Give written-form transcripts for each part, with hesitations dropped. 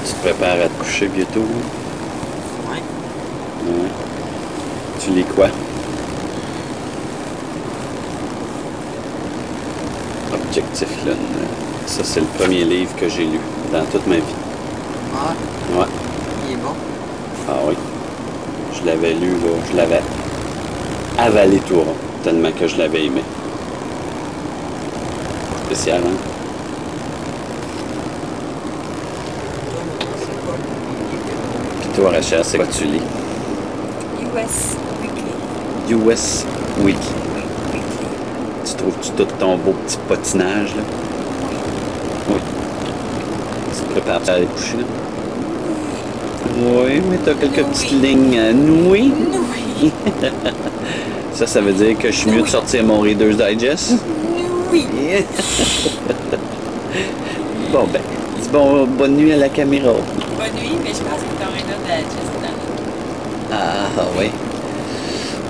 tu te prépares à te coucher bientôt? Ouais. Ouais. Tu lis quoi? Objectif Lune. Ça, c'est le premier livre que j'ai lu dans toute ma vie. Ah, Ouais. il est bon. Ah oui. Je l'avais lu, là. Je l'avais avalé tout rond, tellement que je l'avais aimé. Spécial, hein? Puis toi, Rachel, c'est quoi que tu lis? US Weekly. US Weekly. Tu trouves-tu tout ton beau petit potinage, là? Oui. Tu te prépares à aller coucher, là? Oui, mais t'as quelques petites lignes à nouer. Oui. Ça veut dire que je suis mieux de sortir mon Reader's Digest? Oui. Bon, ben, dis bonne nuit à la caméra. Bonne nuit, mais je pense que t'aurais une autre digest dans Ah, oui.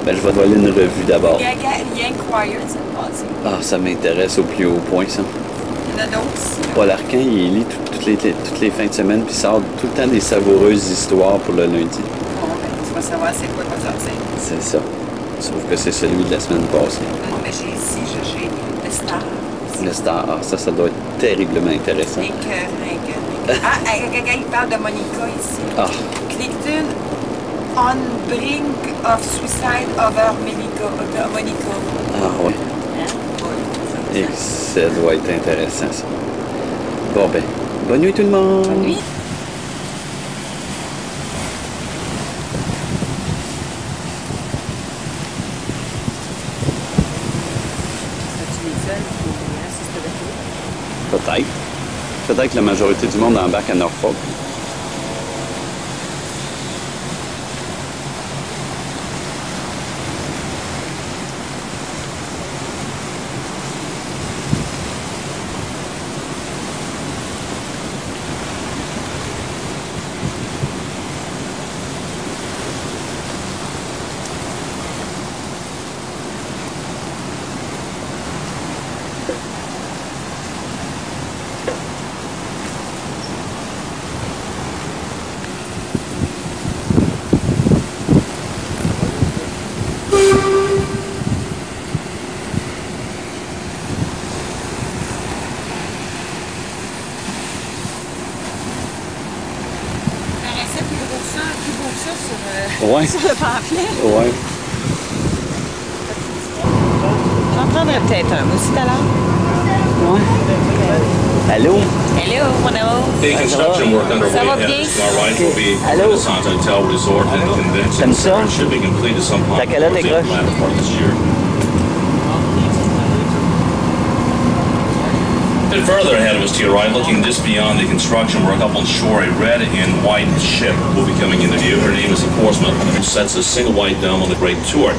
Ben, je vais te voler une revue d'abord. le Inquirer, ça me passe. Ah, ça m'intéresse au plus haut point, ça. Il y en a d'autres aussi. Paul Arcand, il lit toutes les fins de semaine, puis il sort tout le temps des savoureuses histoires pour le lundi. Bon, ben, tu vas savoir c'est quoi qu'on sortir. C'est ça. Sauf que c'est celui de la semaine passée. Bon, mais j'ai ici, j'ai le Star. Le Star, ah, ça doit être terriblement intéressant. Écœurant. Ah, il parle de Monica ici. Ah, Clifton on brink of suicide over Monica. ah oui. Hein? Et ça doit être intéressant, ça. Bon, ben, bonne nuit tout le monde. Bonne nuit. Serais-tu les seuls qui assistent avec nous? Peut-être. Peut-être que la majorité du monde embarque à Norfolk. Ouais. Sur le pamphlet. Ouais. J'en prendrais peut-être un, moi aussi, tout à l'heure. Ouais. Allô? Hello, mon amour. The construction work underway Ça va at bien? Tomorrow Right will be Allô? the Santa Hotel Resort and Convention T'aimes ça? Center should be completed sometime Ta calotte est towards the croche. latter part of this year. A bit further ahead of us to your right, looking just beyond the construction work up on shore, a red and white ship will be coming into view. Her name is the Portsmouth, who sets a single white dome on the Great Tour.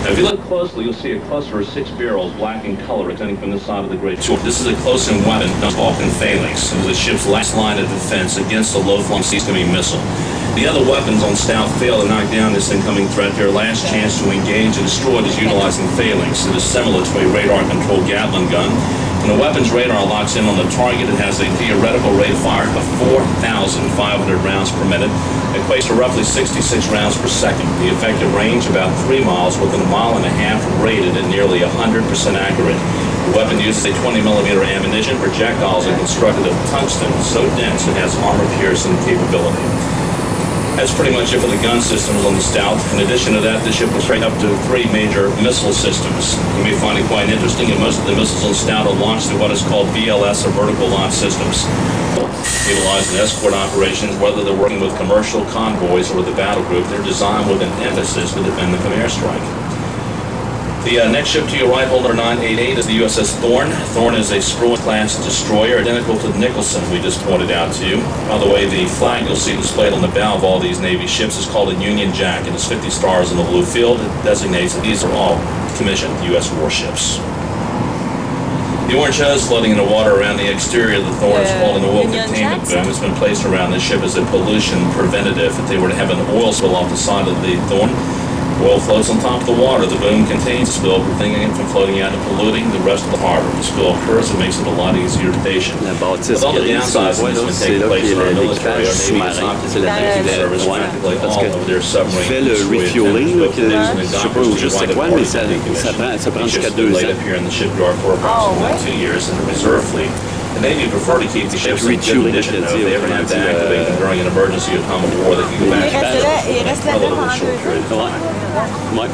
Now, if you look closely, you'll see a cluster of 6 barrels, black in color, extending from the side of the Great Tour. This is a close-in weapon, Vulcan Phalanx. It was the ship's last line of defense against a low-flung sea-skimming missile. The other weapons on Stout failed to knock down this incoming threat. Their last chance to engage and destroy it is utilizing Phalanx. It is similar to a radar-controlled Gatling gun. When the weapon's radar locks in on the target, it has a theoretical rate of fire of 4,500 rounds per minute, equates to roughly 66 rounds per second. The effective range, about 3 miles, within a mile and a half, rated at nearly 100% accurate. The weapon uses a 20-millimeter ammunition. Projectiles are constructed of tungsten, so dense it has armor-piercing capability. That's pretty much it for the gun systems on the Stout. In addition to that, the ship will straight up to 3 major missile systems. You may find it quite interesting, and most of the missiles on Stout are launched through what is called VLS, or vertical launch systems. Utilized in escort operations, whether they're working with commercial convoys or with the battle group, they're designed with an emphasis to defend them from airstrike. The next ship to your right, holder 988, is the USS Thorn. Thorn is a Spruance-class destroyer, identical to the Nicholson we just pointed out to you. By the way, the flag you'll see displayed on the bow of all these Navy ships is called a Union Jack, and it's 50 stars in the blue field. It designates that these are all commissioned U.S. warships. The orange hose floating in the water around the exterior of the Thorn is called an oil containment boom. It's been placed around the ship as a pollution preventative. If they were to have an oil spill off the side of the Thorn, Oil floats on top of the water. The boom contains spill, preventing it from floating out and polluting the rest of the harbor. The spill occurs, it makes it a lot easier to station. La bâtisse With all the grise, downsizing ouais, that's là, been c'est taking là place qu'il in y our a military, our l'équipage Navy is sous-marin. not C'est la connected to service ouais, practically parce all que of their submarine fait le destroyer refueling, là, tenders, que, torpedoes, and je sais pas dockers juste to c'est quoi, wind up mais parties of the ça prend These jusqu'à ships have been 2 laid ans. up here in the shipyard for approximately 2 years in the reserve fleet. The Navy prefer to keep the ships in good Refueling, condition. je If they ever have to activate them during an emergency or time of war, they can go back to Il reste là a pendant relatively short 2 period of ans. time. Ouais.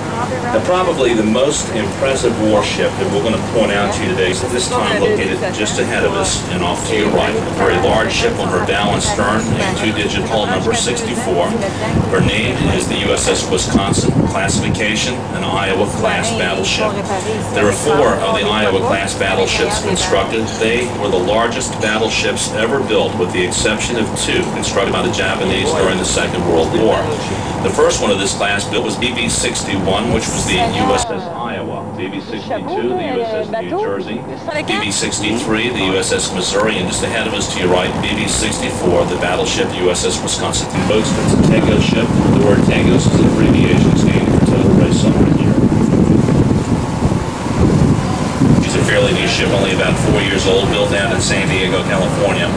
Now, probably the most impressive warship that we're going to point out to you today is at this time located just ahead of us and off to your right. A very large ship on her bow and stern, a 2-digit hull number 64. Her name is the USS Wisconsin. Classification, an Iowa-class battleship. There are 4 of the Iowa-class battleships constructed. They were the largest battleships ever built, with the exception of 2 constructed by the Japanese during the Second World War. The first one of this class built was BB-61, which was the USS Iowa, BB-62, the USS New Jersey, BB-63, the USS Missouri, and just ahead of us to your right, BB-64, the battleship USS Wisconsin. Boats, it's a Tango ship. The word Tangos is an abbreviation standing for Total Race Submarine here. She's a fairly new ship, only about 4 years old, built out in San Diego, California.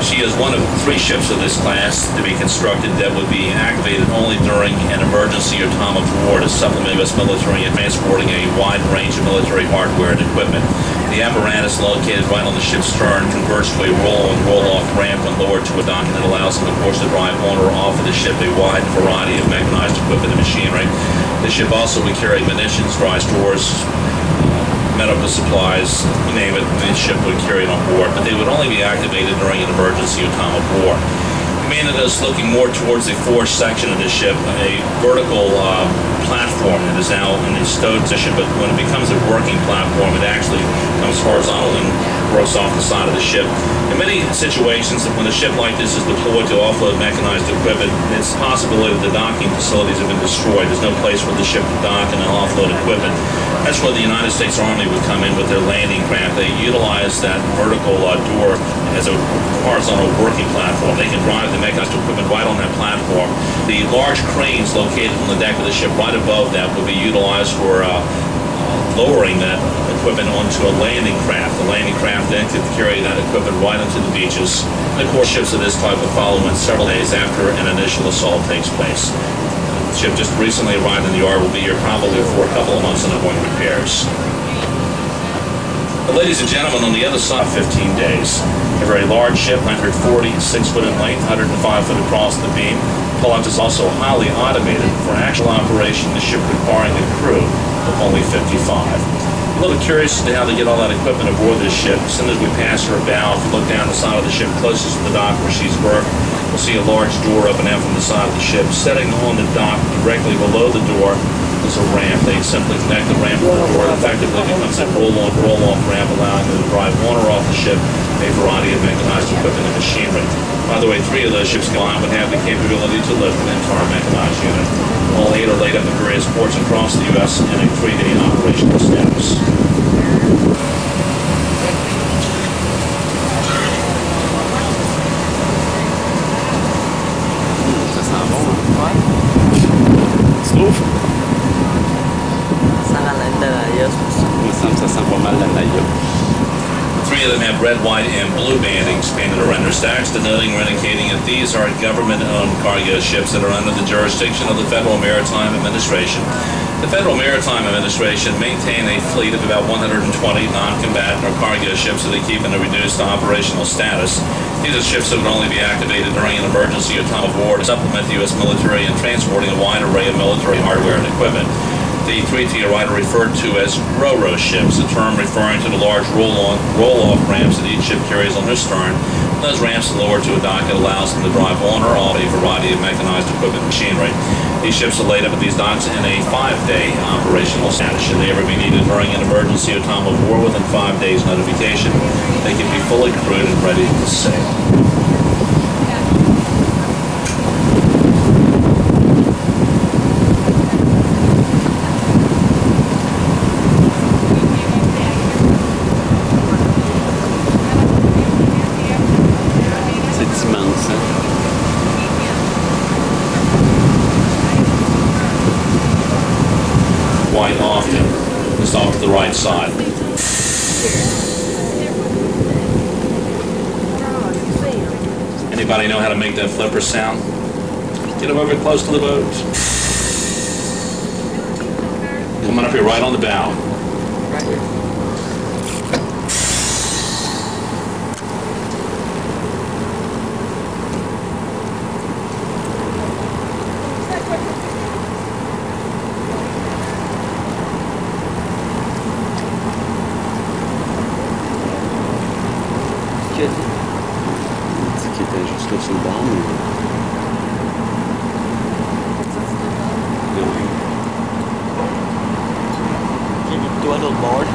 She is one of 3 ships of this class to be constructed that would be activated only during an emergency or time of war to supplement U.S. military in transporting a wide range of military hardware and equipment. The apparatus located right on the ship's stern converts to a roll-on, roll-off ramp when lowered to a dock, and it allows them, of course, to drive on or off of the ship a wide variety of mechanized equipment and machinery. The ship also would carry munitions, dry stores, medical supplies, you name it, the ship would carry it on board, but they would only be activated during an emergency or time of war. Commanded us looking more towards the forward section of the ship, a vertical platform that is now in the stowed position, but when it becomes a working platform, it actually comes horizontal and works off the side of the ship. In many situations, when a ship like this is deployed to offload mechanized equipment, it's a possibility that the docking facilities have been destroyed. There's no place for the ship to dock and offload equipment. That's where the United States Army would come in with their landing craft. They utilize that vertical door as a horizontal working platform. They can drive the mechanized equipment right on that platform. The large cranes located on the deck of the ship right above that would be utilized for lowering that equipment onto a landing craft. The landing craft then could carry that equipment right onto the beaches. And of course, ships of this type will follow in several days after an initial assault takes place. The ship just recently arrived in the yard, will be here probably for a couple of months undergoing repairs. But ladies and gentlemen, on the other side, 15 days. A very large ship, 146 foot in length, 105 foot across the beam. Pull-out is also highly automated for actual operation, the ship requiring a crew of only 55. A little curious as to how they get all that equipment aboard this ship. As soon as we pass her bow, if you look down the side of the ship closest to the dock where she's berthed, you'll see a large door open out from the side of the ship. Sitting on the dock directly below the door is a ramp. They simply connect the ramp to the door. It effectively becomes a roll-on, roll-off ramp, allowing them to drive on or off the ship a variety of mechanized equipment and machinery. By the way, 3 of those ships combined would have the capability to lift an entire mechanized unit. All 8 are laid up in various ports across the U.S. in a 3-day operational status. Ça sent bon, hein? Ouais. Tu trouves? Ça sent la laine de la Il me semble que ça sent pas mal la Naya. 3 of them have red, white, and blue bandings painted around their stacks, denoting or indicating that these are government-owned cargo ships that are under the jurisdiction of the Federal Maritime Administration. The Federal Maritime Administration maintain a fleet of about 120 non-combatant or cargo ships that they keep in a reduced operational status. These are ships that would only be activated during an emergency or time of war to supplement the U.S. military in transporting a wide array of military hardware and equipment. The 3 to your right are referred to as ro-ro ships, a term referring to the large roll-on, roll-off ramps that each ship carries on their stern. Those ramps are lowered to a dock that allows them to drive on or off a variety of mechanized equipment and machinery. These ships are laid up at these docks in a 5-day operational status. Should they ever be needed during an emergency or time of war within 5 days notification, they can be fully crewed and ready to sail. Immense, hein? just off to the right side. Anybody know how to make that flipper sound? Get them over close to the boat. Come on up here, right on the bow. Right here. Qui était juste là sur le bord, mais... Give me twaddle board.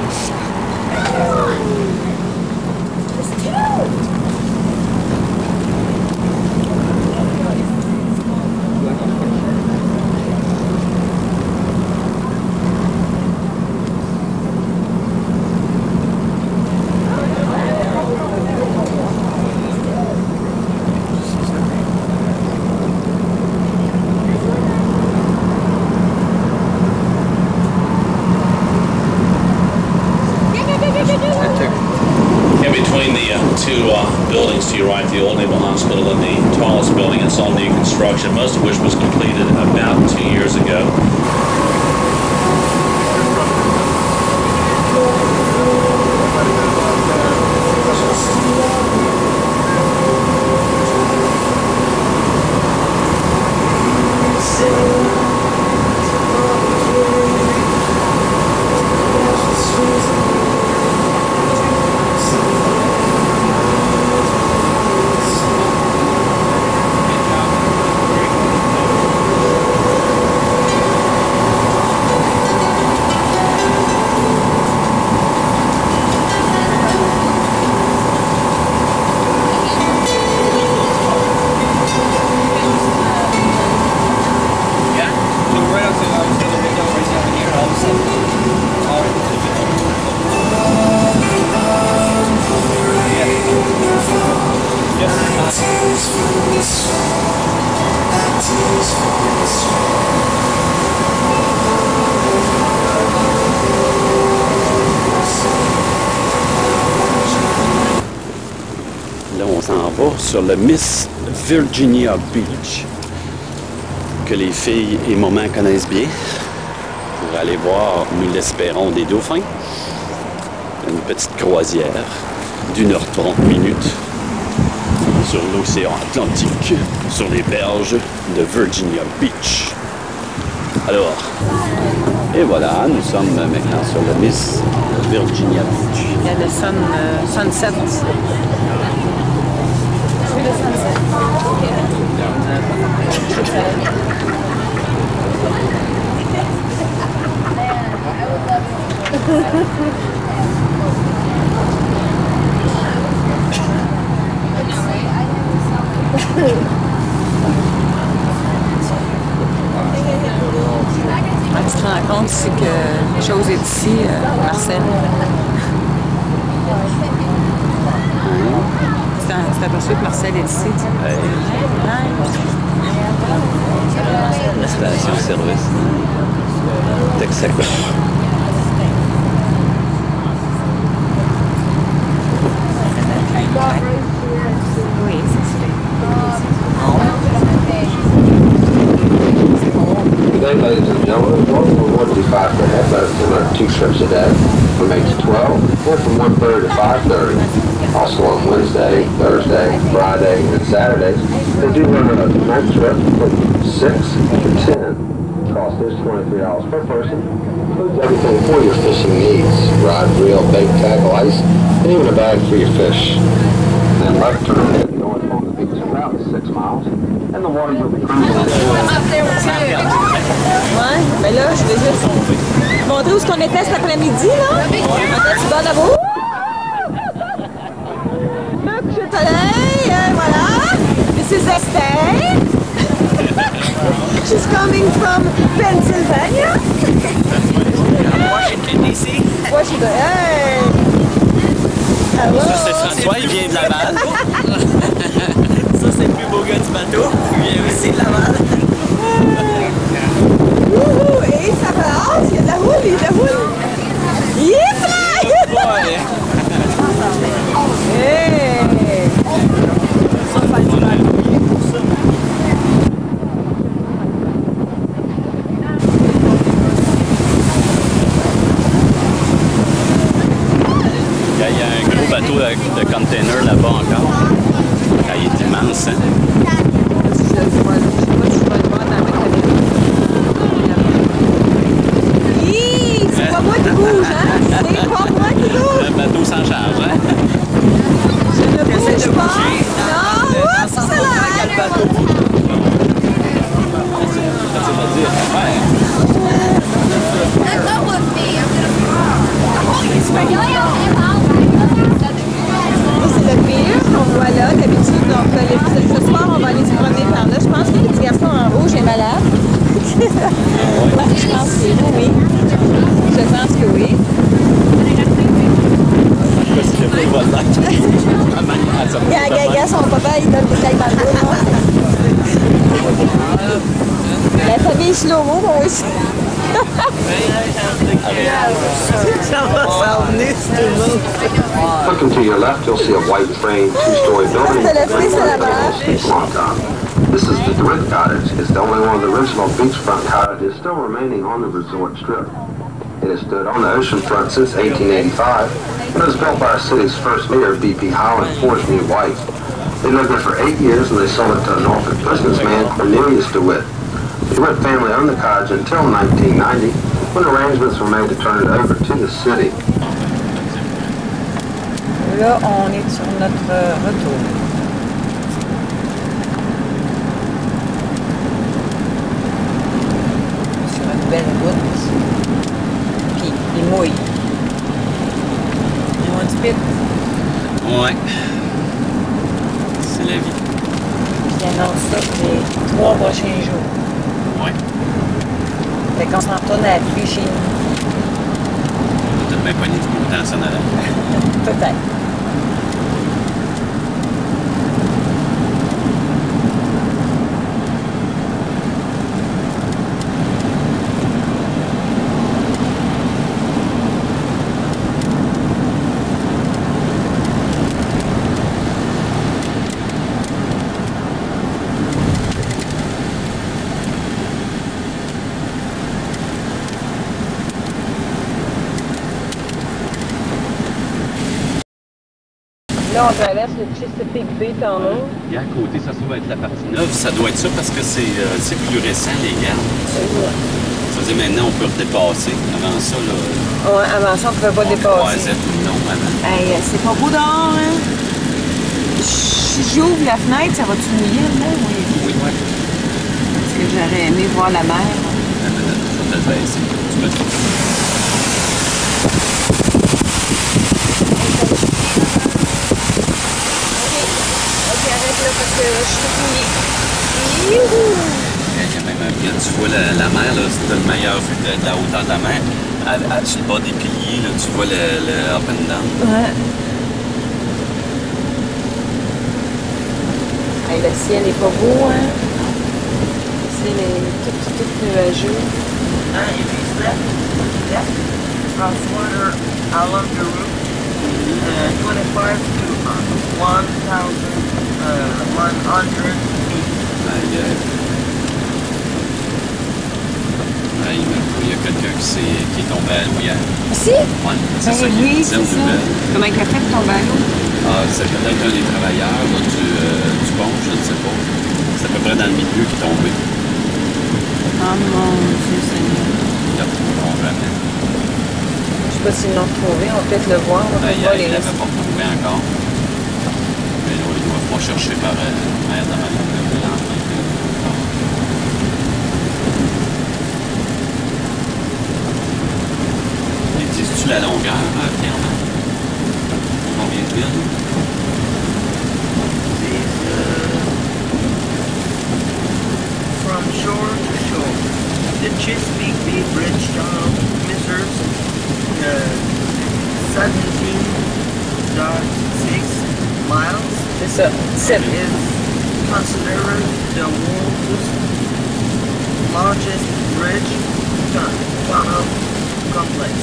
In between the two buildings to your right, the Old Naval Hospital and the tallest building, it's all new construction, most of which was completed about 2 years ago. Là, on s'en va sur le Miss Virginia Beach, que les filles et maman connaissent bien, pour aller voir, nous l'espérons, des dauphins. Une petite croisière d'1h30 sur l'océan Atlantique, sur les berges de Virginia Beach. Alors, et voilà, nous sommes maintenant sur le Miss Virginia Beach. Il y a le sunset. C'est le sunset. Tu te rends compte ici que chose est ici, Marcel. Tu t'es aperçu que Marcel est ici. La station-service. Texaco. Oui, c'est ça. Good day, ladies and gentlemen. North from 1 to 5 for head lettuce and 2 trips a day from 8 to 12, or from 1:30 to 5:30. Also on Wednesday, Thursday, Friday, and Saturdays, they do run a night trip from 6 to 10. Cost is $23 per person. Includes everything for your fishing needs: rod, reel, bait, tackle, ice, and even a bag for your fish. Then left turn head north on the beach about 6 miles, and the water you'll be cruising in. Ouais, mais là, je vais juste montrer où est-ce qu'on était cet après-midi, là. On était sur le bord de la route. Un coucher de soleil, voilà. This is Estelle. She's coming from Pennsylvania. Washington, D.C. Washington, hey! Hello. Ça, c'est François, il vient de Laval. Ça, c'est le plus beau gars du bateau. Il vient aussi de Laval. Wouhou! Et ça relance, il y a de la houle, il y a de la houle. de containers là-bas encore. Ah, il est immense, hein? Je sais pas si je vais le voir dans ma caméra. Hi! C'est pas moi qui bouge, hein? C'est pas moi qui bouge! Le bateau s'en charge, hein? Je ne bouge pas! Non! Oups! C'est là! C'est le pier qu'on voit là, d'habitude. Donc, ce soir, on va aller se promener par là. Je pense que le petit garçon en rouge est malade. Je pense que oui. Je pense que oui. Gaga, son papa, il donne des claques dans le dos. La famille Shlomo, moi aussi. Looking to your left, you'll see a white frame, two-story building. This is the Drift Cottage. It's the only one of the original beachfront cottages still remaining on the resort strip. It has stood on the oceanfront since 1885, and it was built by our city's first mayor, B.P. Holland, for his new wife. They lived there for 8 years, and they sold it to a Norfolk businessman, Cornelius DeWitt. The DeWitt family owned the cottage until 1990, when arrangements were made to turn it over to the city. Là, on est sur notre retour. Sur une belle route. Puis, il mouille. Ils ont du pit. Ouais. C'est la vie. Puis, il annonce ça pour les 3 prochains jours. Ouais. Fait qu'on s'en retourne à la pluie chez nous. On peut-être bien pogné du beau temps, ça, en allant. Peut-être. Là, on traverse le Chesapeake Bay en haut. Et à côté, ça doit être la partie neuve. Ça doit être ça parce que c'est plus récent, les gares. Ça veut dire maintenant, on peut redépasser. Avant ça, là... Ouais, avant ça, on ne pouvait pas on dépasser. croisait tout le long avant. Hey, c'est pas beau dehors, hein? Si j'ouvre la fenêtre, ça va-tu mouiller, là? Oui. Oui, oui. Parce que j'aurais aimé voir la mer. Je vais te le baisser. Tu me le trouves. Parce que je suis mouillée. Il y a même un bien, tu vois la mer, là, c'est le meilleur vue de la hauteur de la mer. Sur le bas des piliers, là, tu vois le up and down. Ouais. Hey, le ciel est pas beau, hein? Le ciel est tout nuageux. Transformer along the route, 25 to 1,100 feet. Il y a quelqu'un qui est tombé à l'eau hier. Si? Ouais, c'est ça qui Oui, est c'est une ça. nouvelle. Comment il a fait pour tomber à l'eau? Ah, c'est peut-être un des travailleurs là, du pont, je ne sais pas. C'est à peu près dans le milieu qui est tombé. Oh mon Dieu Seigneur. Il a retrouvé jamais. Je sais pas s'ils l'ont retrouvé, on va peut-être le voir. On va Il pas les ne l'avait pas retrouvé encore. Mais là, ils doivent pas chercher par mer dans ma langue. Dis-tu la longueur, clairement? Combien de pieds? From shore to shore, the Chesapeake Bay Bridge tunnel measures 17.6 miles. C'est ça. It is considered the world's largest bridge tunnel complex.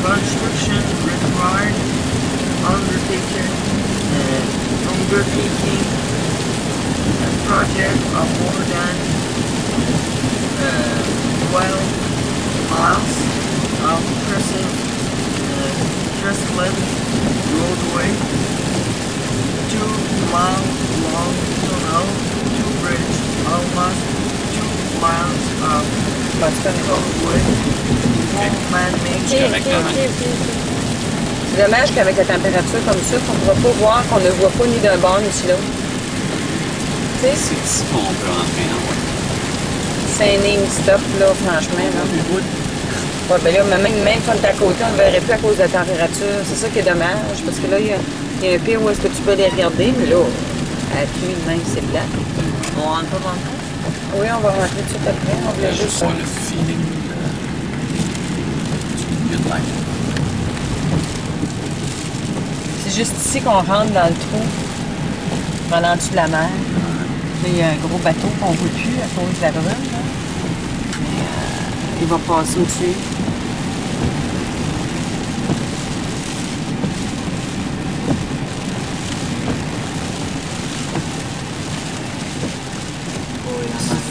Construction required undertaking a project of more than 12 miles of impressive crystalline roadway, 2 miles long tunnel, 2 bridges, almost 2 miles of roadway, man-made. C'est dommage qu'avec la température comme ça, qu'on ne pourra pas voir, qu'on ne voit pas ni d'un bord ni de l'autre. Tu sais, C'est ici qu'on peut rentrer en voie. c'est un name stop, là, franchement. Là. Ouais, ben là, même quand on est à côté, on ne verrait plus à cause de la température. C'est ça qui est dommage, parce que là, il y a un pied où est-ce que tu peux les regarder, mais là, à la pluie, même, c'est plat. On rentre pas dans le fond? Oui, on va rentrer tout de suite après. On voulait Juste juste... voir le feeling du milieu de l'air. C'est juste ici qu'on rentre dans le trou, pendant dessus de la mer. Là, il y a un gros bateau qu'on ne voit plus à cause de la brume. Là. Mais, il va passer au-dessus.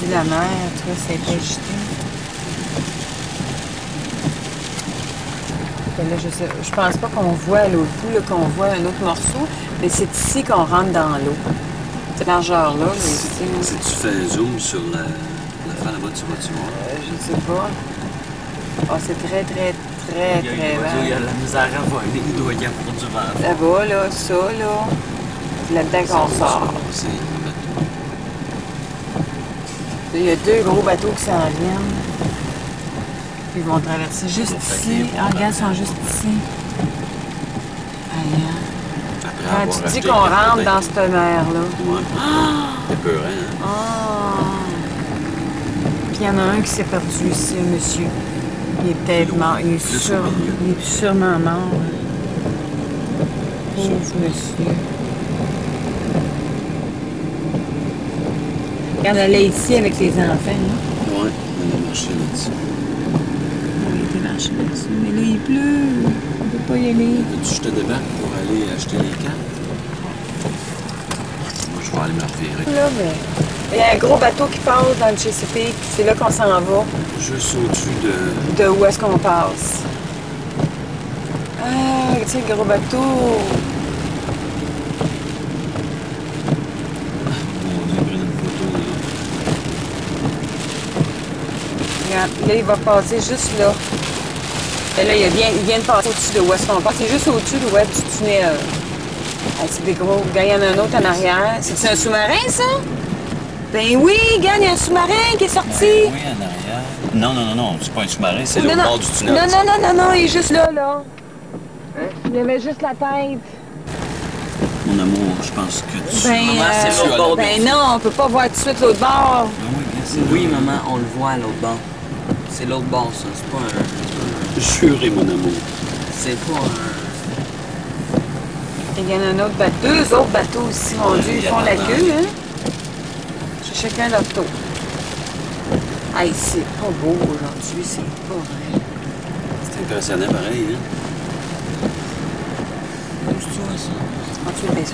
C'est la mer, tu vois, c'est pas jeté. Là, je pense pas qu'on voit à l'autre bout, là, qu'on voit un autre morceau, mais c'est ici qu'on rentre dans l'eau. Cette largeur-là, mais ici... Si tu fais un zoom sur l'affaire là-bas, tu vas-tu voir? Je sais pas. Ah, c'est très, très, très, très Il y a vert. la misère à voler, il doit y avoir du vent. Là-bas, là, ça, là, c'est là-dedans qu'on sort. C'est le bateau. Là, il y a 2 gros bateaux qui s'en viennent. Ils vont traverser juste ici. Ah, regarde, ils sont juste ici. Aïe, hein. Après Quand avoir tu acheté dis qu'on le rentre capitaine. dans cette mer-là. Ouais. C'est peurant, hein? Ah! Puis il y en a un qui s'est perdu ici, un monsieur. Il est peut-être mort. Il est, Plus au milieu. il est sûrement mort. Pauvre monsieur. Regarde, elle est ici avec les enfants. Là. Ouais, on a marché là-dessus. On a été marcher là-dessus. Mais là, il pleut. On ne peut pas y aller. Tu je te débarque pour aller acheter les cartes? Moi, je vais aller me revirer. Là, mais... Il y a un gros bateau qui passe dans le Chesapeake. C'est là qu'on s'en va. Juste au-dessus de... De où est-ce qu'on passe? Ah, tu sais, le gros bateau. Mon Dieu, prendre une photo, là. Regarde, là, il va passer juste là. Et là, il vient de passer au-dessus de où est-ce qu'on passe. C'est juste au-dessus de où est-ce du tunnel. Ah, c'est des gros. Regarde, il y en a un autre en arrière. C'est un sous-marin, ça? Ben oui, regarde, il y a un sous-marin qui est sorti. Oui, en arrière. Non, non, non, non, c'est pas un sous-marin, c'est Non, au non. bord du tunnel. Non, non, non, non, non, il est juste là, là. Il avait juste la tête. Mon amour, je pense que tu... Ben, c'est l'autre bord. ben non, on peut pas voir tout de suite l'autre bord. oui, bien sûr. Oui, maman, on le voit à l'autre bord. C'est l'autre bord, ça. C'est pas un... Juré, mon amour. C'est pas un... Il y en a un autre bateau, 2 autres bateaux ici, mon Dieu, ils font la queue, hein? J'ai chacun leur tour. Hey, c'est pas beau aujourd'hui, c'est pas vrai. C'est impressionnant, pareil, hein? C'est toi, ça? Ah, tu le baisses.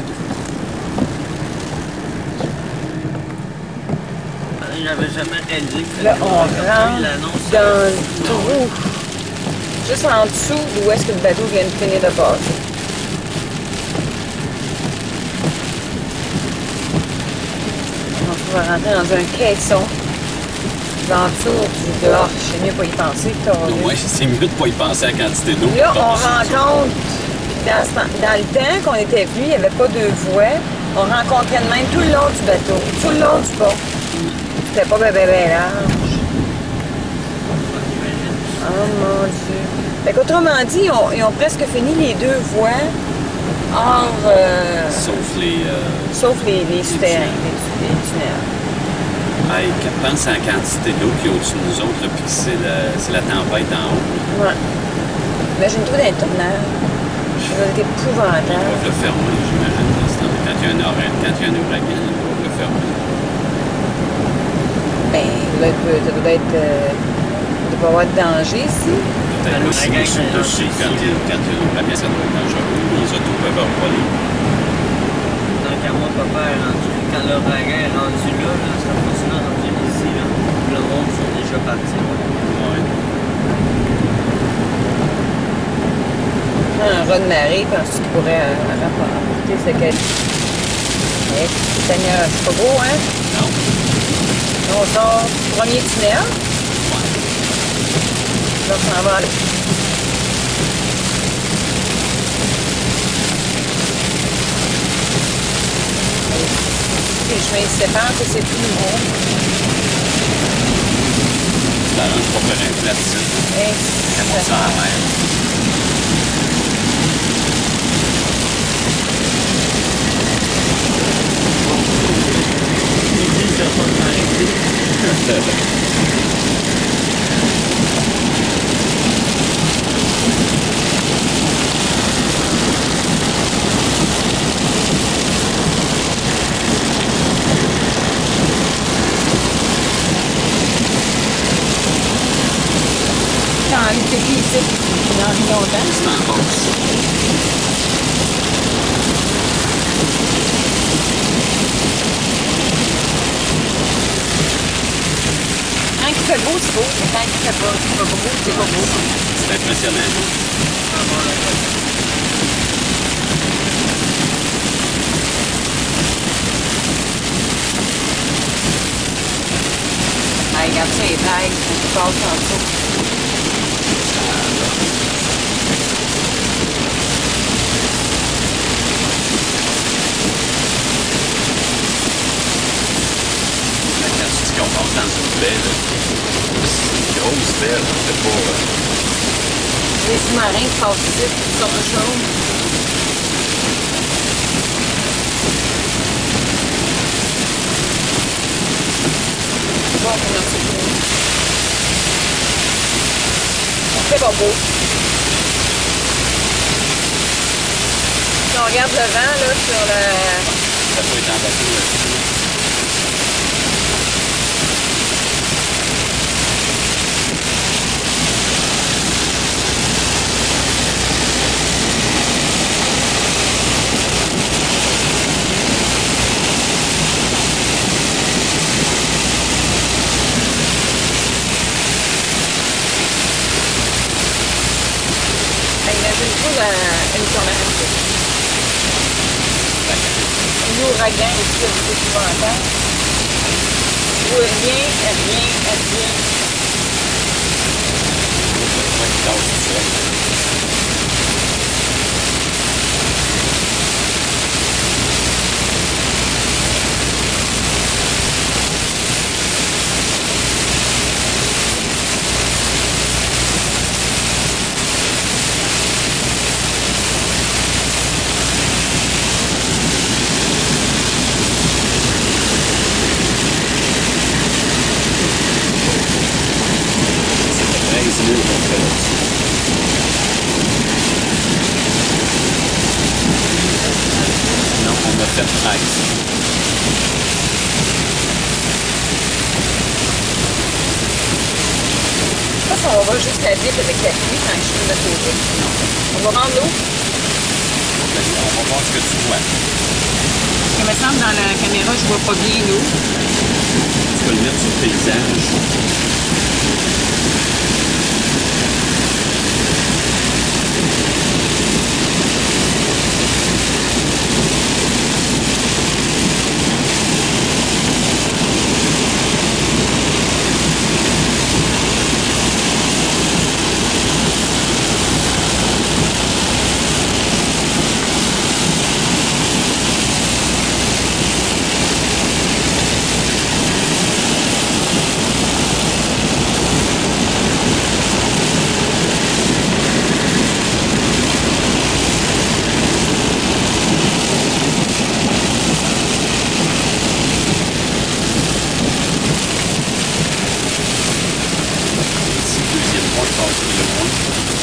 J'avais jamais réalisé que... Là, on rentre l'annonce. dans le trou. Juste en dessous d'où est-ce que le bateau vient de finir de passer. On va rentrer dans un caisson. L'entour du dehors. Je sais mieux pas y penser. Non, moi, c'est mieux de pas y penser à la quantité d'eau. Là, on rencontre, dans le temps qu'on était venu, il n'y avait pas 2 voies. On rencontrait de même tout le long du bateau, tout le long du pont. C'était pas bébé large. Oh mon Dieu. Fait qu'autrement dit, ils ont presque fini les 2 voies hors... Sauf les souterrains, les tunnels. Hey, pense à la quantité d'eau qu'il y a au-dessus de nous autres, là, puis c'est la tempête en haut. Ouais. Imagine-toi dans les tournages. Ça doit être Ils épouvantable. doivent le fermer, j'imagine, dans ce temps. Quand il y a un ouragan, ils doivent le fermer. Ben, ça doit être... il doit pas avoir de danger ici. Peut-être aussi sur le dessus, quand il y a l'ouragan, ça doit être dangereux. Les autos peuvent voler. Tant qu'à moi, papa est rendu... Quand l'ouragan est rendu là, ça continue à rendu ici, là. Le monde sont déjà partis. Ouais. Non, raz de marée, penses-tu qu'il pourrait rapporter ce qu'elle... Eh, Seigneur, c'est pas beau, hein? Non. On sort du premier tunnel. Là, on s'en va aller. Les chemins se séparent, ça, c'est tout nouveau. Tu t'arranges pour faire un plat ici. Fais-moi ça à la mer. T'as envie de pipi ici, dans longtemps. C'est en boxe. Quand il fait beau, c'est beau, mais quand il fait pas beau, c'est pas beau. C'est impressionnant. Hey, regarde ça, les vagues, qui passent en dessous. Quand tu dis qu'on passe dans une baie, là, c'est une grosse baie, là, c'est pas... Les sous-marins qui passent ici, qui sortent chaudes. Bon, on a c'est pas beau. Si on regarde le vent, là, sur le... Ça peut être en bateau là-dessus. Imagine-toi une tornade. Un ouragan ici, c'est épouvantable. Ou rien. Ouais, qui casse tout seul. Non, on a fait 13. Je pense qu'on va juste la dip avec la pluie quand je suis de côté. On va rendre l'eau. On va voir ce que tu vois. Parce que me semble dans la caméra, je vois pas bien l'eau. Tu peux le mettre sur le paysage.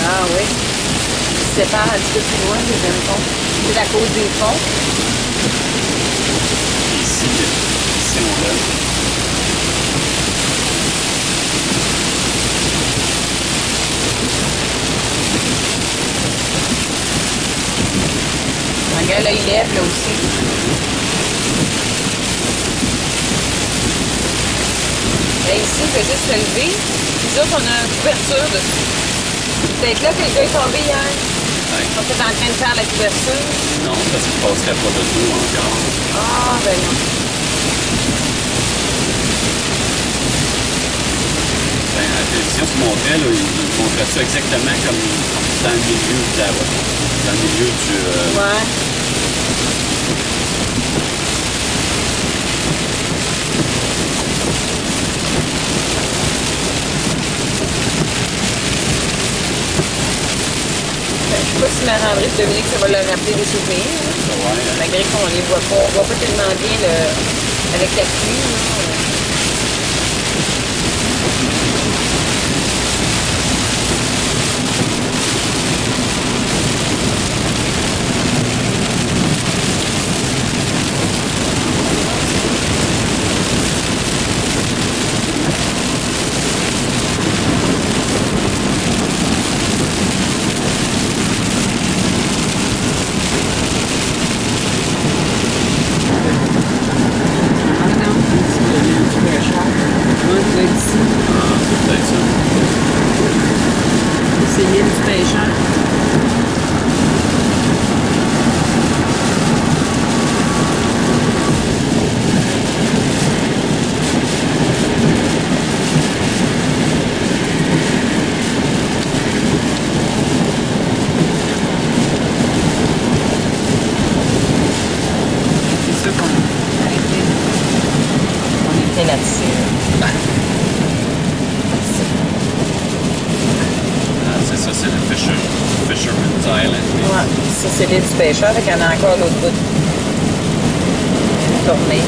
Ah oui. Il se sépare un petit peu plus loin, les deuxième pont. C'est à cause des ponts. Ici on l'a. Regarde, là, il lève, là aussi. Là, ici, il fait juste se lever. Nous autres, on a une couverture dessus. Peut-être là, quelqu'un est tombé hier. On est en train de faire la couverture. Non, parce qu'il ne passerait pas de dos encore. Ah, ben non. Ben, à la télévision, tu montrais, là, ils montraient ça exactement comme dans le milieu de la route. Dans le milieu du... Ouais. Je sais pas si Marie-André et Dominique, ça va leur rappeler des souvenirs. Ouais. Malgré qu'on les voit pas. On voit pas tellement bien avec la pluie. Là. C'est l'île du pêcheur, avec en a encore l'autre bout tourné.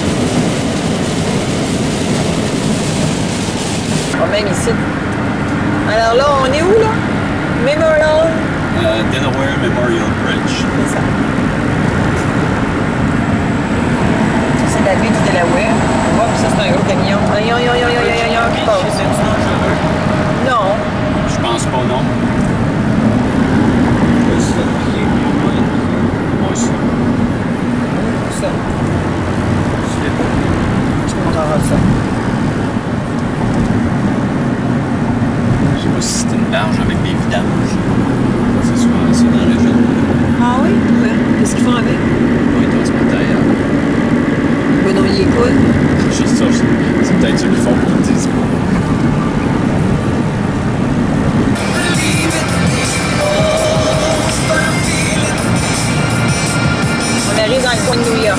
Oh, même ici. Alors là, on est où là? Memorial? Delaware Memorial Bridge. C'est ça. Ça, c'est la baie du Delaware. Oh, puis ça, c'est un gros camion. Qui passe. Non. Je pense pas, non. Ça. Tu montreras ça. Je sais pas si c'est une barge avec des vidanges. C'est souvent ça dans la région. Ah oui? Ouais. Qu'est-ce qu'ils font avec? Oui, ils transporteurs. Ben non, ils écoutent. Juste ça, c'est peut-être ce qu'ils font pour le disque. On arrive dans le coin de New York.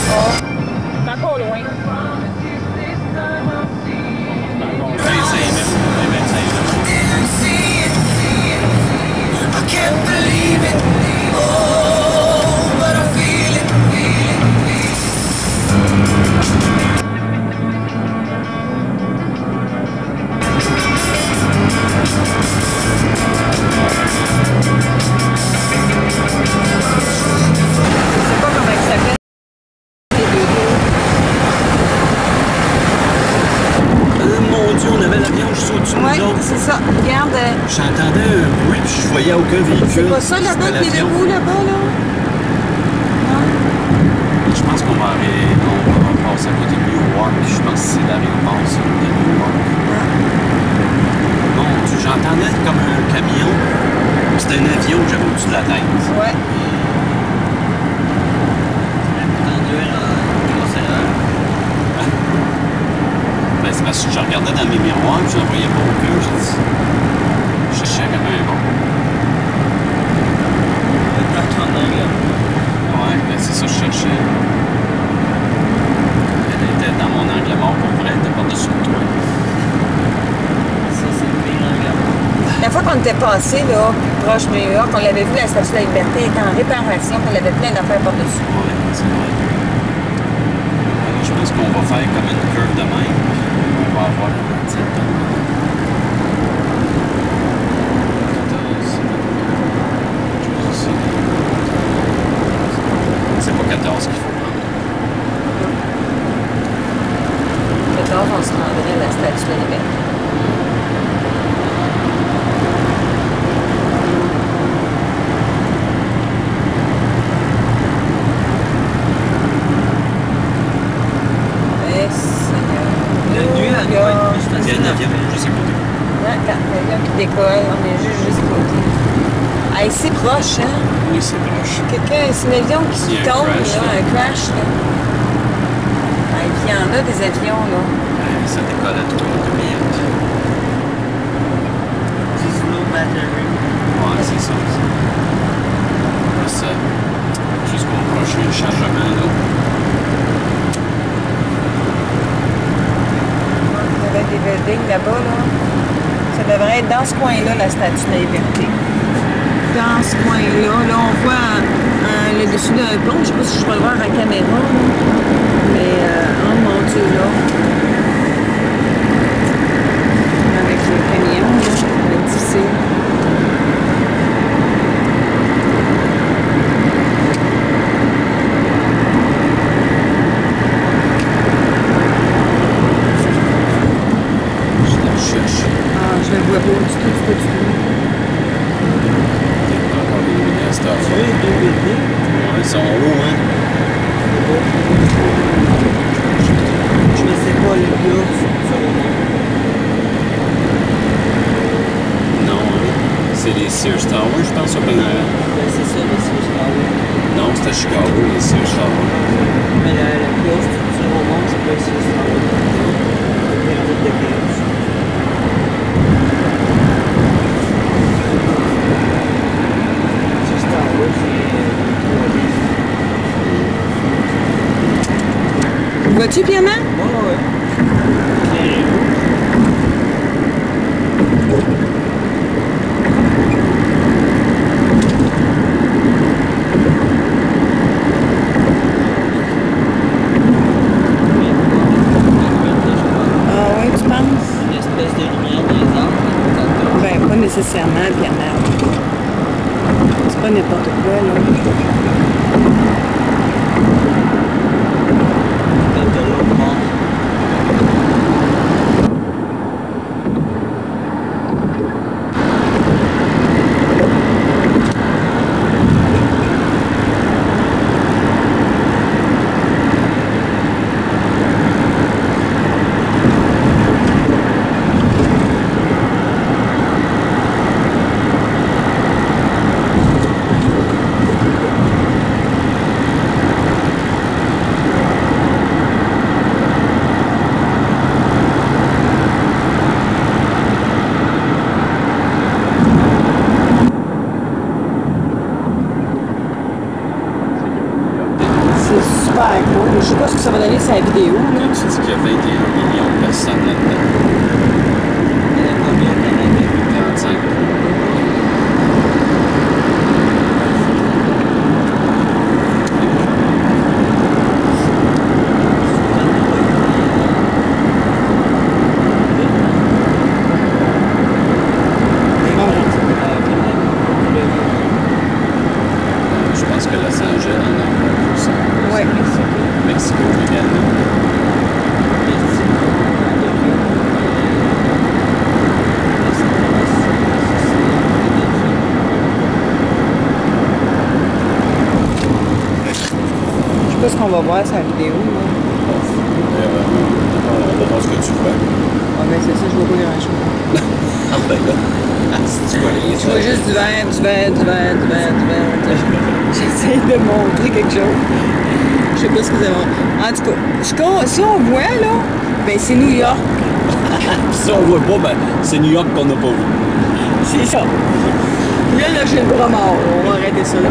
Oh, c'est encore loin. 25 minutes. C'est ça. Regarde. J'entendais un bruit puis je voyais aucun véhicule. C'est pas ça là-bas qui est debout là-bas, là? Non? Je pense qu'on va passer à côté de Newark. Je pense que c'est l'aéroport, ça, de Newark. Mon Dieu, j'entendais comme un camion. C'était un avion que j'avais au-dessus de la tête. Ouais. Ben, c'est parce que je regardais dans mes miroirs et je n'en voyais pas aucun. Je cherchais comme un bon. Ouais, ben c'est ça que je cherchais. Elle était dans mon angle mort pour vrai, elle était par-dessus le toit. Ça, c'est le pire angle mort. La fois qu'on était passé, là, proche de New York, on l'avait vu, la Statue de la Liberté était en réparation, puis elle avait plein d'affaires par-dessus. Ouais, c'est vrai. Je pense qu'on va faire comme une curve de même. On va avoir une petite tonne. 14. C'est pas 14 qu'il faut prendre. 14, on se rendrait à la Statue de la Liberté. décolle. On est juste côté. Hey, c'est proche, hein? Oui, c'est proche. Quelqu'un, c'est un avion qui Il y a un tombe, crash, là, là. un crash, là. Hey, puis il y en a des avions, là. Ça décolle à 3 minutes. C'est slow battery. Ouais, c'est ça. Ça, jusqu'au prochain chargement, là. Il y avait des buildings là-bas, là. Ça devrait être dans ce coin-là, la Statue de la Liberté. Dans ce coin-là, là, on voit le dessus d'un pont. Je sais pas si je peux le voir en caméra, là. Mais en montée, là. Avec le camion, là. Ça va être difficile. Je le vois pas du tout. Encore des lumières, cette heure-là. Oui, deux bébés. Ouais, ils sont hauts, hein? Je ne sais pas, le gars, Non, hein? C'est les Sears Towers, je pense, au Canada. c'est ça, les Sears Towers. Non, c'était à Chicago, les Sears Towers. Mais la plus haute structure au monde, c'est pas les Sears Towers. La pyramide de Khéops. Sears Towers, c'est 3 Vois-tu, Pierre-Marc? Ouais, ouais. Ah oui, tu penses? Une espèce de lumière dans les arbres. Ben, pas nécessairement, Pierre-Marc. C'est pas n'importe quoi, là. Quand t'as l'autre monde. C'est super cool. Je sais pas ce que ça va donner sa vidéo, là. C'est ce qu'il y a 21 millions de personnes là-dedans. Il y en a combien au Canada? 45. Je pense que Los Angeles en a aussi. Oui. Mexico également. Je sais pas ce qu'on va voir sa vidéo, là. On va voir ce que tu vois. Ah ben c'est ça, je vois pas grand-chose. Ah ben là, si tu vois rien, Je vois juste du vert. J'essaie de montrer quelque chose. Je sais pas ce que ça va. En tout cas, si on voit, là, ben c'est New York. si on voit pas, ben c'est New York qu'on n'a pas vu. C'est ça. Là, j'ai le bras mort. On va arrêter ça là.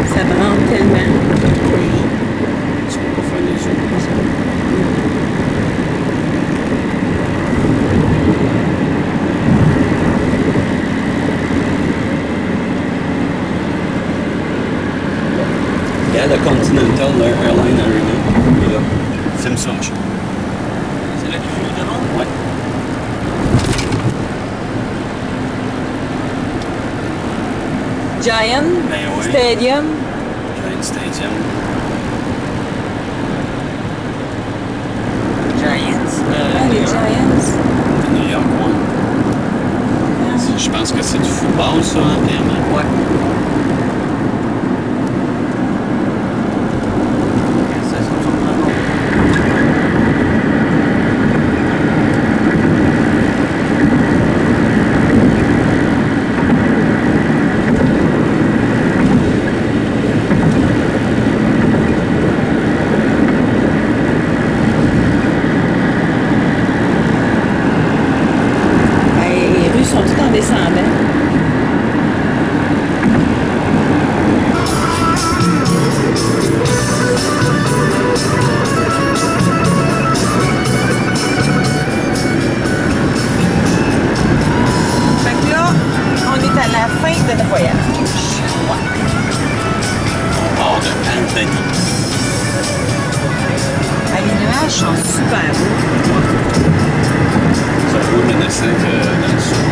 Ça branle tellement. Tu peux pas faire les yeux comme ça. Regarde le Continental Airline Arena. Il est là. Filme ça, machin. C'est là qu'il joue le nom? Ouais. Giant Ben ouais. Stadium. Giant Stadium. Les Giants. New York, ouais. Je pense que c'est du football, ça, entièrement. Ouais. Ça, c'est surprenant. Les rues sont toutes en descendant. Fait que là, on est à la fin de notre voyage. On part de Albany. Les nuages sont super beaux. Ça vaut menaçant que dans le sud.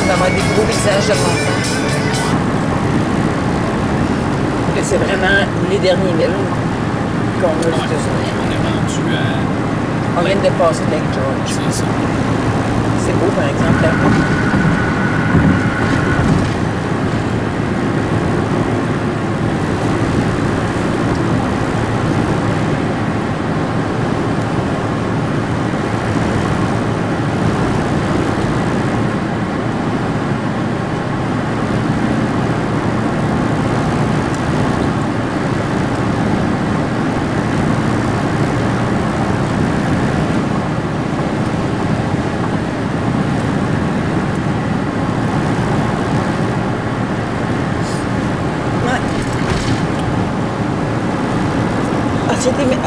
D'avoir des gros visages de montagne. C'est vraiment les derniers milles qu'on a aux États-Unis. On est rendu à... On vient de passer Lake George. C'est ça. C'est beau, par exemple, là.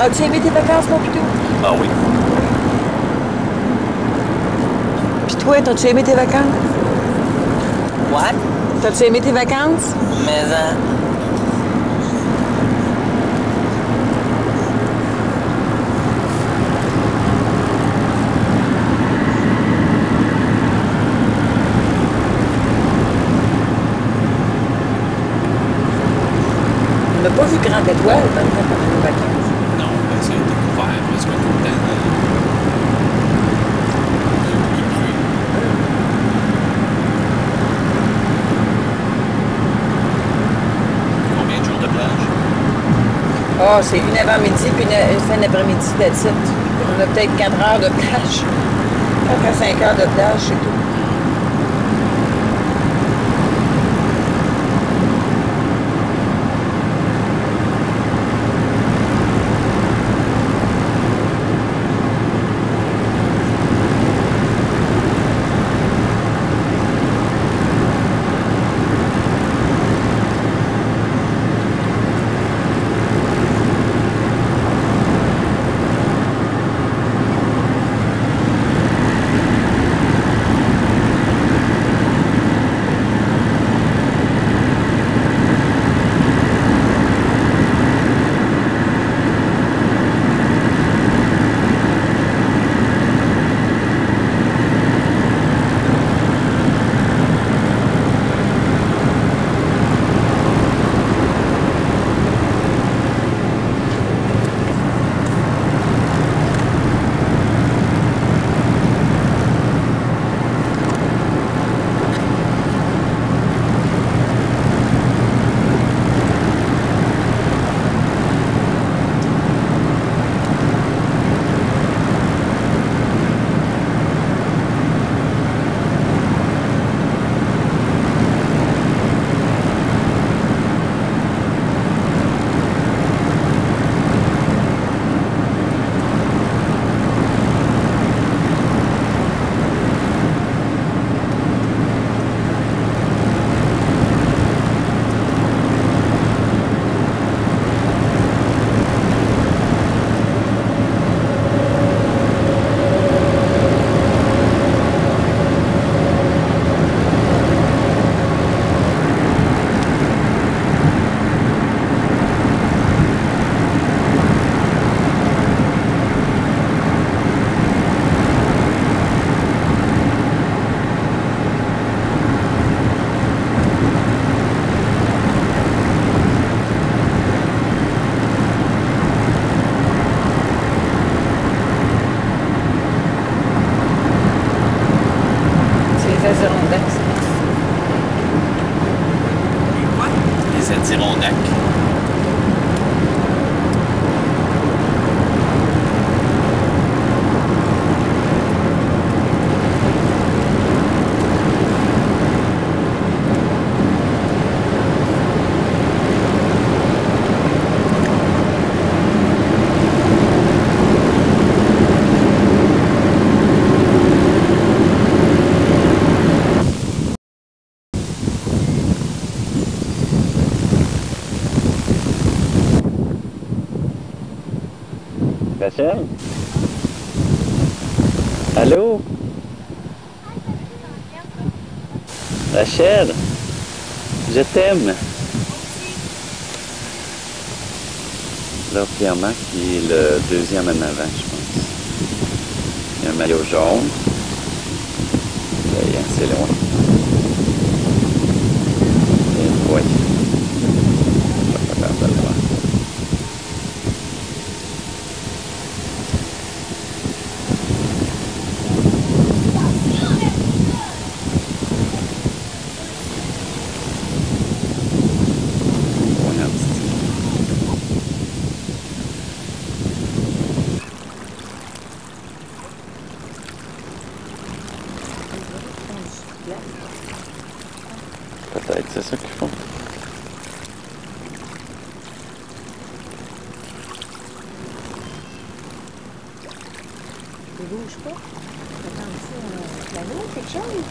As-tu aimé tes vacances, mon pitou? Ah oui. Puis toi, t'as-tu aimé tes vacances? What? T'as-tu aimé tes vacances? Mais On n'a pas vu Grande Étoile pendant nos vacances. Non, ben, ça a été couvert parce que tout le temps. Combien de jours de plage? Ah, c'est une avant-midi puis une fin d'après-midi that's it. On a peut-être 4 heures de plage. 4 à 5 heures de plage, c'est tout. Rachel? Allô? Rachel? Je t'aime. Là, Pierre-Marc, il est le deuxième en avant, je pense. Il y a un maillot jaune. Là, il est assez loin. Et oui. Je suis pas capable de le voir. Peut-être, c'est ça qu'ils font. Il bouge pas. Attends, c'est un clavier, quelque chose?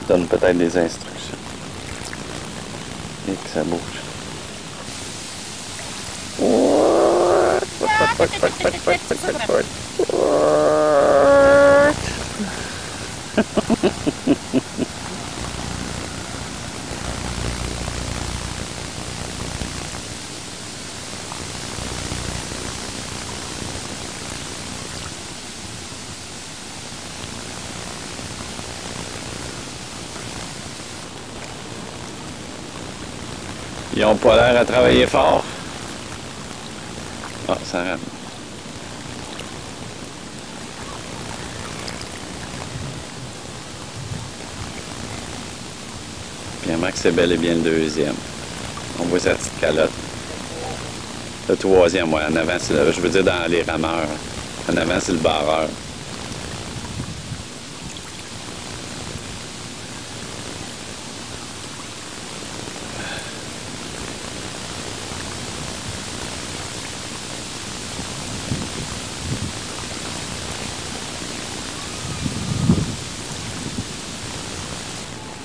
Ils donnent peut-être des instructions. Et que ça bouge. Ils n'ont pas l'air à travailler fort. Ah, ça rame. Pierre-Marc, c'est bel et bien le deuxième. On voit sa petite calotte. Le troisième, ouais, en avant, c'est je veux dire dans les rameurs. En avant, c'est le barreur.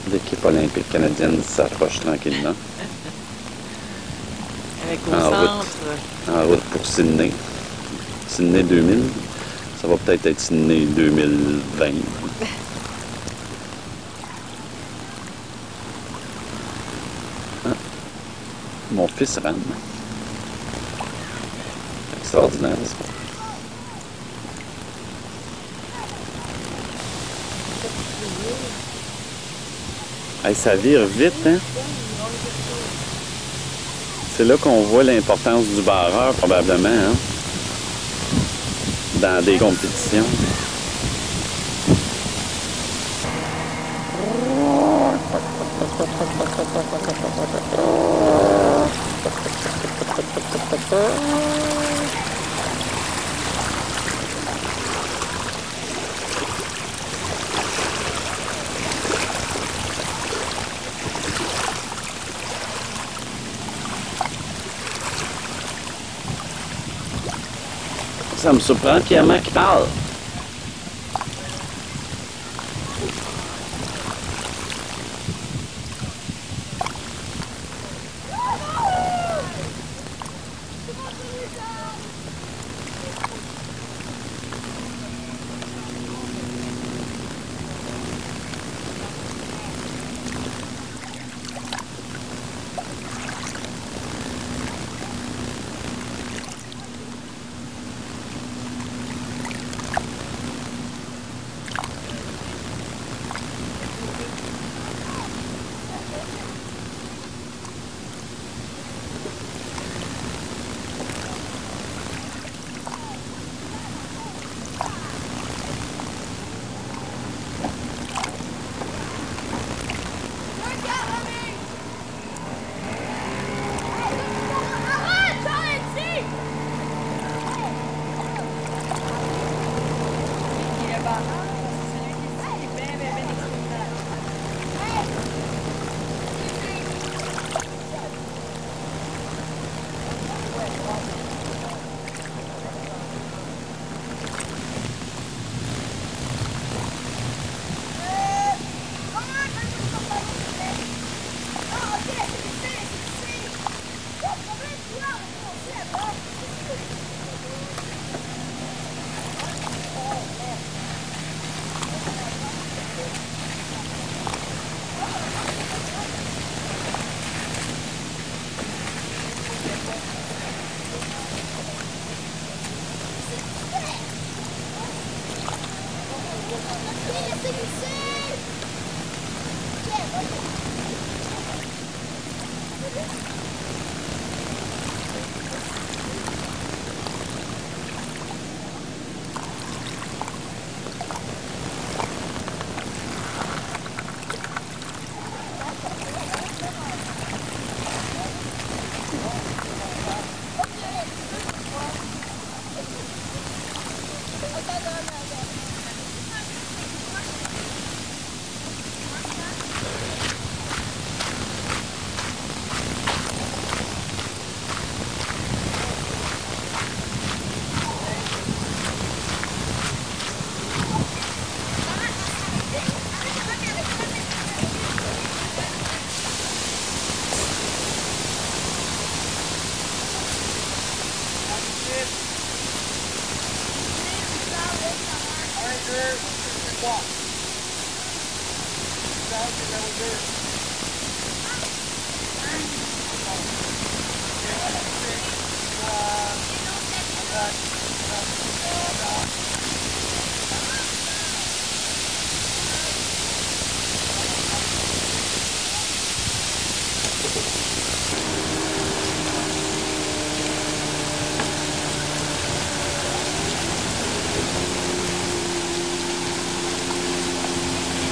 L'équipe olympique canadienne s'approche tranquillement. Avec au centre. En route pour Sydney. Sydney 2000. Ça va peut-être être Sydney 2020. Ah. Mon fils rame. Extraordinaire, ça. Hey, ça vire vite, hein? C'est là qu'on voit l'importance du barreur, probablement, hein? Dans des compétitions. Ça me surprend, Pierre-Marc qui parle.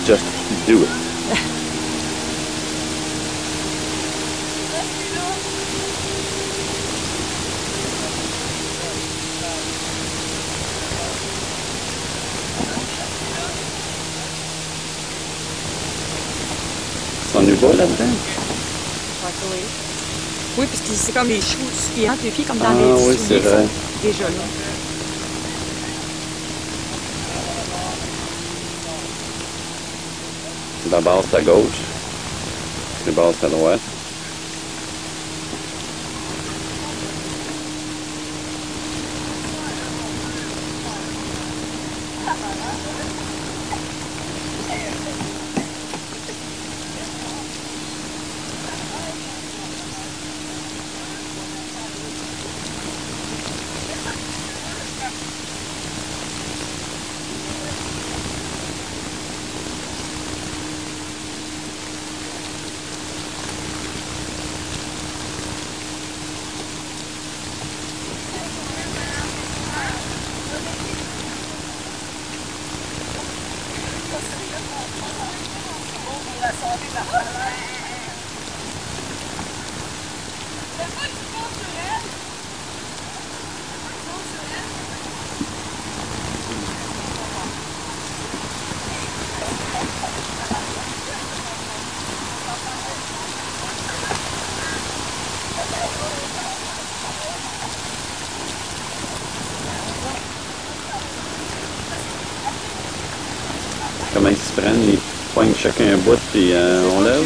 Just do it. S'ennuie pas là-dedans? Oui. Oui, parce que c'est comme les choux suppliantes, les filles, comme dans Ah les oui, c'est vrai. déjà là. La base à gauche, les bases à droite. Comment ils se prennent, ils poignent chacun un bout puis on lève.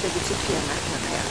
D'habitude, il y a un marque en arrière.